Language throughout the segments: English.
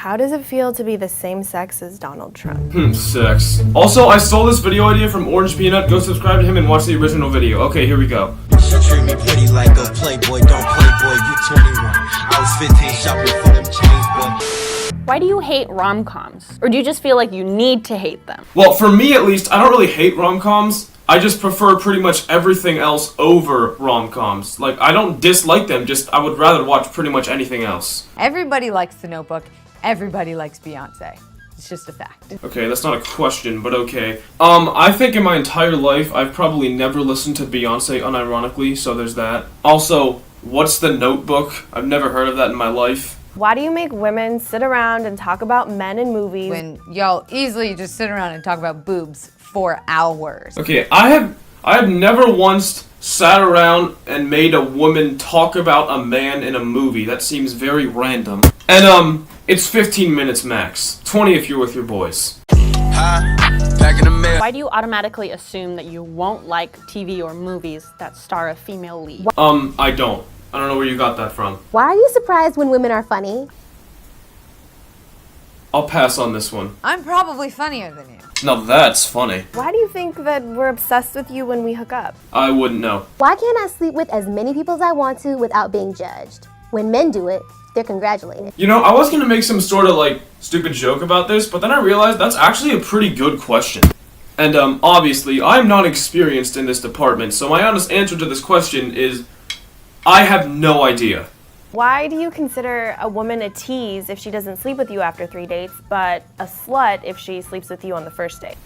How does it feel to be the same sex as Donald Trump? Sex. Also, I stole this video idea from Orange Peanut. Go subscribe to him and watch the original video. Okay, here we go. She treat me pretty like a playboy, don't playboy, you 21. I was 15 shopping for them chains, but... Why do you hate rom-coms? Or do you just feel like you need to hate them? Well, for me at least, I don't really hate rom-coms. I just prefer pretty much everything else over rom-coms. Like, I don't dislike them, just I would rather watch pretty much anything else. Everybody likes The Notebook. Everybody likes Beyonce. It's just a fact. Okay, that's not a question, but okay. I think in my entire life, I've probably never listened to Beyonce unironically, so there's that. Also, what's The Notebook? I've never heard of that in my life. Why do you make women sit around and talk about men in movies When y'all easily just sit around and talk about boobs for hours. Okay, I have never once sat around and made a woman talk about a man in a movie. That seems very random. And it's 15 minutes max. 20 if you're with your boys. Back in the mail. Why do you automatically assume that you won't like TV or movies that star a female lead? I don't. I don't know where you got that from. Why are you surprised when women are funny? I'll pass on this one. I'm probably funnier than you. Now that's funny. Why do you think that we're obsessed with you when we hook up? I wouldn't know. Why can't I sleep with as many people as I want to without being judged? When men do it, they're congratulated. You know, I was gonna make some sort of like stupid joke about this, but then I realized that's actually a pretty good question. And obviously, I'm not experienced in this department, so my honest answer to this question is I have no idea. Why do you consider a woman a tease if she doesn't sleep with you after 3 dates, but a slut if she sleeps with you on the first date?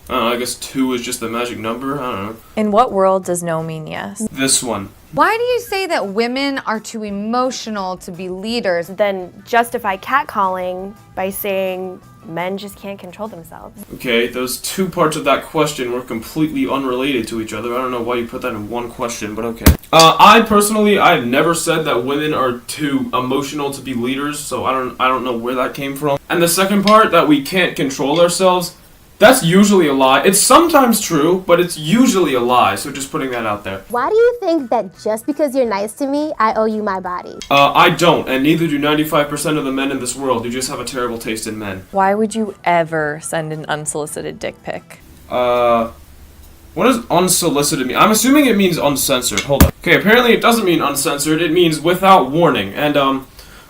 I don't know, I guess 2 is just the magic number, I don't know. In what world does no mean yes? This one. Why do you say that women are too emotional to be leaders? Then justify catcalling by saying men just can't control themselves. Okay, those 2 parts of that question were completely unrelated to each other. I don't know why you put that in one question, but okay. I've never said that women are too emotional to be leaders, so I don't know where that came from. And the second part, that we can't control ourselves, that's usually a lie. It's sometimes true, but it's usually a lie, so just putting that out there. Why do you think that just because you're nice to me, I owe you my body? I don't, and neither do 95% of the men in this world. You just have a terrible taste in men. Why would you ever send an unsolicited dick pic? What does unsolicited mean? I'm assuming it means uncensored. Hold up. Okay, apparently it doesn't mean uncensored. It means without warning. And,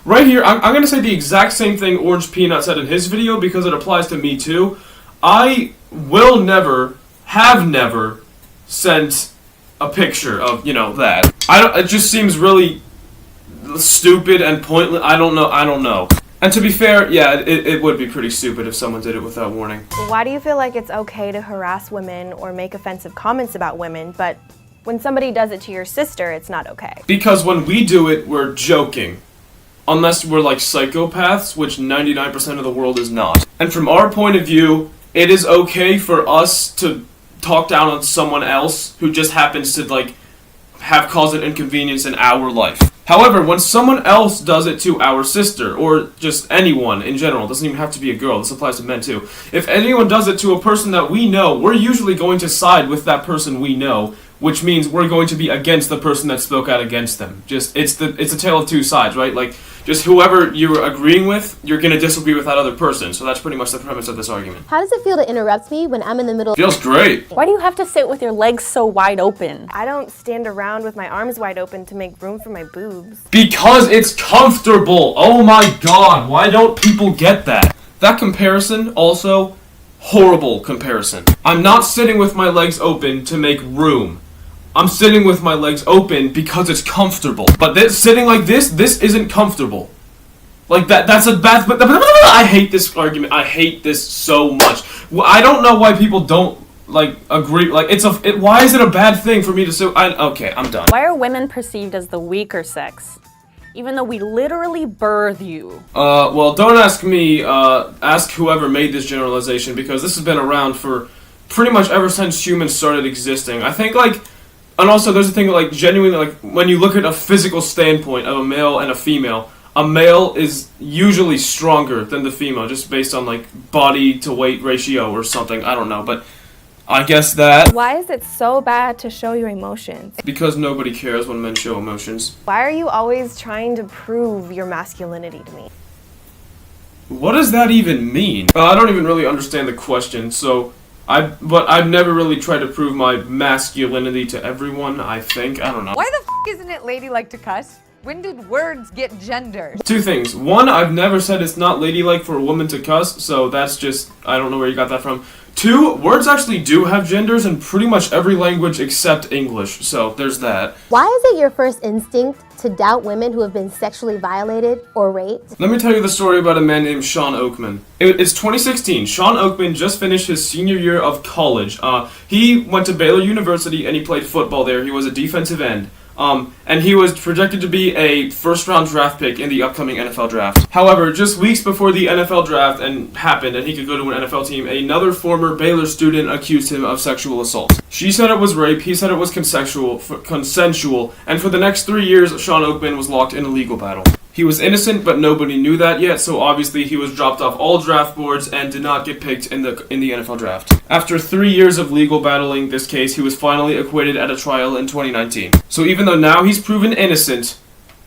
right here, I'm gonna say the exact same thing Orange Peanut said in his video because it applies to me too. I will never, have never, sent a picture of, that. It just seems really stupid and pointless. I don't know. And to be fair, yeah, it would be pretty stupid if someone did it without warning. Why do you feel like it's okay to harass women or make offensive comments about women, but when somebody does it to your sister, it's not okay? Because when we do it, we're joking. Unless we're like psychopaths, which 99% of the world is not. And from our point of view, it is okay for us to talk down on someone else who just happens to, like, have caused an inconvenience in our life. However, when someone else does it to our sister, or just anyone in general, it doesn't even have to be a girl, this applies to men too. If anyone does it to a person that we know, we're usually going to side with that person we know, which means we're going to be against the person that spoke out against them. Just, it's a tale of 2 sides, right? Like, just whoever you're agreeing with, you're going to disagree with that other person. So that's pretty much the premise of this argument. How does it feel to interrupt me when I'm in the middle? Feels great. Why do you have to sit with your legs so wide open? I don't stand around with my arms wide open to make room for my boobs. Because it's comfortable. Oh my god, why don't people get that? That comparison, also, horrible comparison. I'm not sitting with my legs open to make room. I'm sitting with my legs open because it's comfortable. But sitting like this isn't comfortable. Like that's a bad. I hate this argument. I hate this so much. I don't know why people don't like agree. Like why is it a bad thing for me to say? Okay, I'm done. Why are women perceived as the weaker sex, even though we literally birth you? Well, don't ask me. Ask whoever made this generalization because this has been around for pretty much ever since humans started existing. I think like. And also, there's a thing like genuinely, like when you look at a physical standpoint of a male and a male is usually stronger than the female, just based on like body to weight ratio or something. I don't know, but I guess that. Why is it so bad to show your emotions? Because nobody cares when men show emotions. Why are you always trying to prove your masculinity to me? What does that even mean? I don't even really understand the question, but I've never really tried to prove my masculinity to everyone, I think. I don't know. Why the f isn't it ladylike to cuss? When did words get gendered? Two things. One, I've never said it's not ladylike for a woman to cuss, so that's just, I don't know where you got that from. Two, words actually do have genders in pretty much every language except English, so there's that. Why is it your first instinct to doubt women who have been sexually violated or raped? Let me tell you the story about a man named Sean Oakman. It's 2016. Sean Oakman just finished his senior year of college. He went to Baylor University and he played football there. He was a defensive end. And he was projected to be a first-round draft pick in the upcoming NFL draft. However, just weeks before the NFL draft happened and he could go to an NFL team, another former Baylor student accused him of sexual assault. She said it was rape, he said it was consensual, and for the next 3 years, Sean Oakman was locked in a legal battle. He was innocent, but nobody knew that yet, so obviously he was dropped off all draft boards and did not get picked in the NFL draft. After 3 years of legal battling this case, he was finally acquitted at a trial in 2019. So even though now he's proven innocent,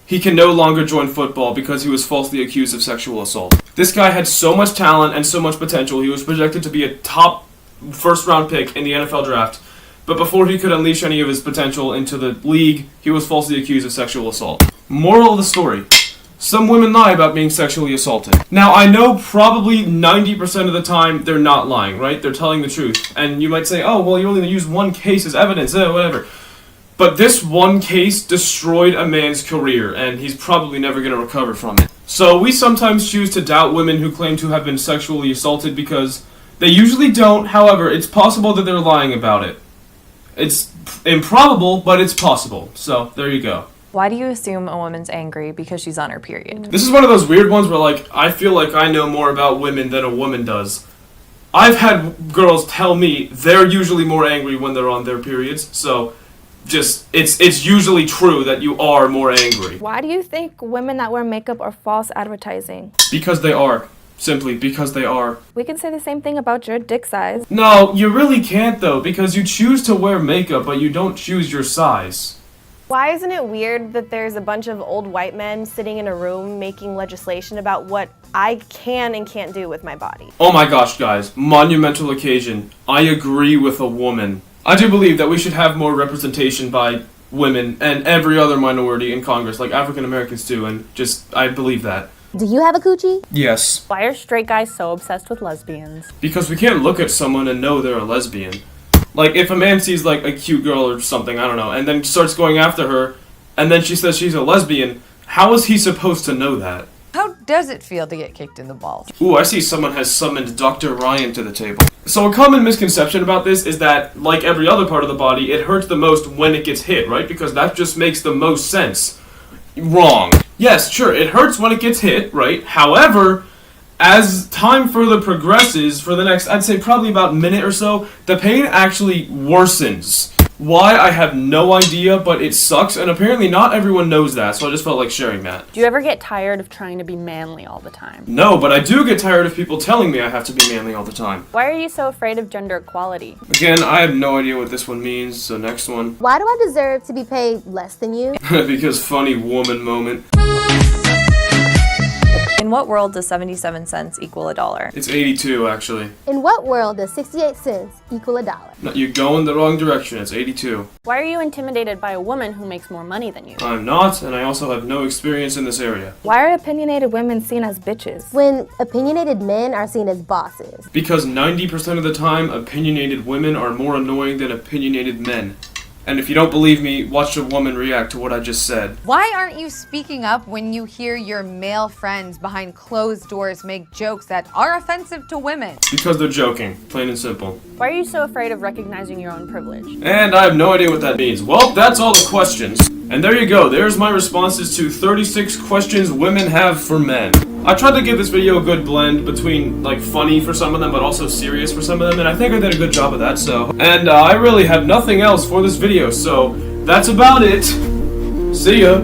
he can no longer join football because he was falsely accused of sexual assault. This guy had so much talent and so much potential. He was projected to be a top first-round pick in the NFL draft. But before he could unleash any of his potential into the league, he was falsely accused of sexual assault. Moral of the story: some women lie about being sexually assaulted. Now, I know probably 90% of the time they're not lying, right? They're telling the truth. And you might say, oh, well, you only use one case as evidence, whatever. But this one case destroyed a man's career, and he's probably never going to recover from it. So we sometimes choose to doubt women who claim to have been sexually assaulted because they usually don't. However, it's possible that they're lying about it. It's improbable, but it's possible. So, there you go. Why do you assume a woman's angry because she's on her period? This is one of those weird ones where, like, I feel like I know more about women than a woman does. I've had girls tell me they're usually more angry when they're on their periods, so just, it's usually true that you are more angry. Why do you think women that wear makeup are false advertising? Because they are. Simply because they are. We can say the same thing about your dick size. No, you really can't though, because you choose to wear makeup, but you don't choose your size. Why isn't it weird that there's a bunch of old white men sitting in a room making legislation about what I can and can't do with my body? Oh my gosh, guys. Monumental occasion. I agree with a woman. I do believe that we should have more representation by women and every other minority in Congress, like African Americans do, and I believe that. Do you have a coochie? Yes. Why are straight guys so obsessed with lesbians? Because we can't look at someone and know they're a lesbian. Like, if a man sees, like, a cute girl or something, I don't know, and then starts going after her, and then she says she's a lesbian, how is he supposed to know that? How does it feel to get kicked in the balls? Ooh, I see someone has summoned Dr. Ryan to the table. So a common misconception about this is that, like every other part of the body, it hurts the most when it gets hit, right? Because that just makes the most sense. Wrong. Yes, sure, it hurts when it gets hit, right? However, as time further progresses, for the next, I'd say probably about a minute or so, the pain actually worsens. Why, I have no idea, but it sucks, and apparently not everyone knows that, so I just felt like sharing that. Do you ever get tired of trying to be manly all the time? No, but I do get tired of people telling me I have to be manly all the time. Why are you so afraid of gender equality? Again, I have no idea what this one means, so next one. Why do I deserve to be paid less than you? Because funny woman moment. In what world does 77 cents equal $1? It's 82, actually. In what world does 68 cents equal $1? No, you're going the wrong direction, it's 82. Why are you intimidated by a woman who makes more money than you? I'm not, and I also have no experience in this area. Why are opinionated women seen as bitches? When opinionated men are seen as bosses. Because 90% of the time, opinionated women are more annoying than opinionated men. And if you don't believe me, watch a woman react to what I just said. Why aren't you speaking up when you hear your male friends behind closed doors make jokes that are offensive to women? Because they're joking, plain and simple. Why are you so afraid of recognizing your own privilege? And I have no idea what that means. Well, that's all the questions. And there you go, there's my responses to 36 questions women have for men. I tried to give this video a good blend between, like, funny for some of them, but also serious for some of them, and I think I did a good job of that, so. And I really have nothing else for this video, so that's about it. See ya.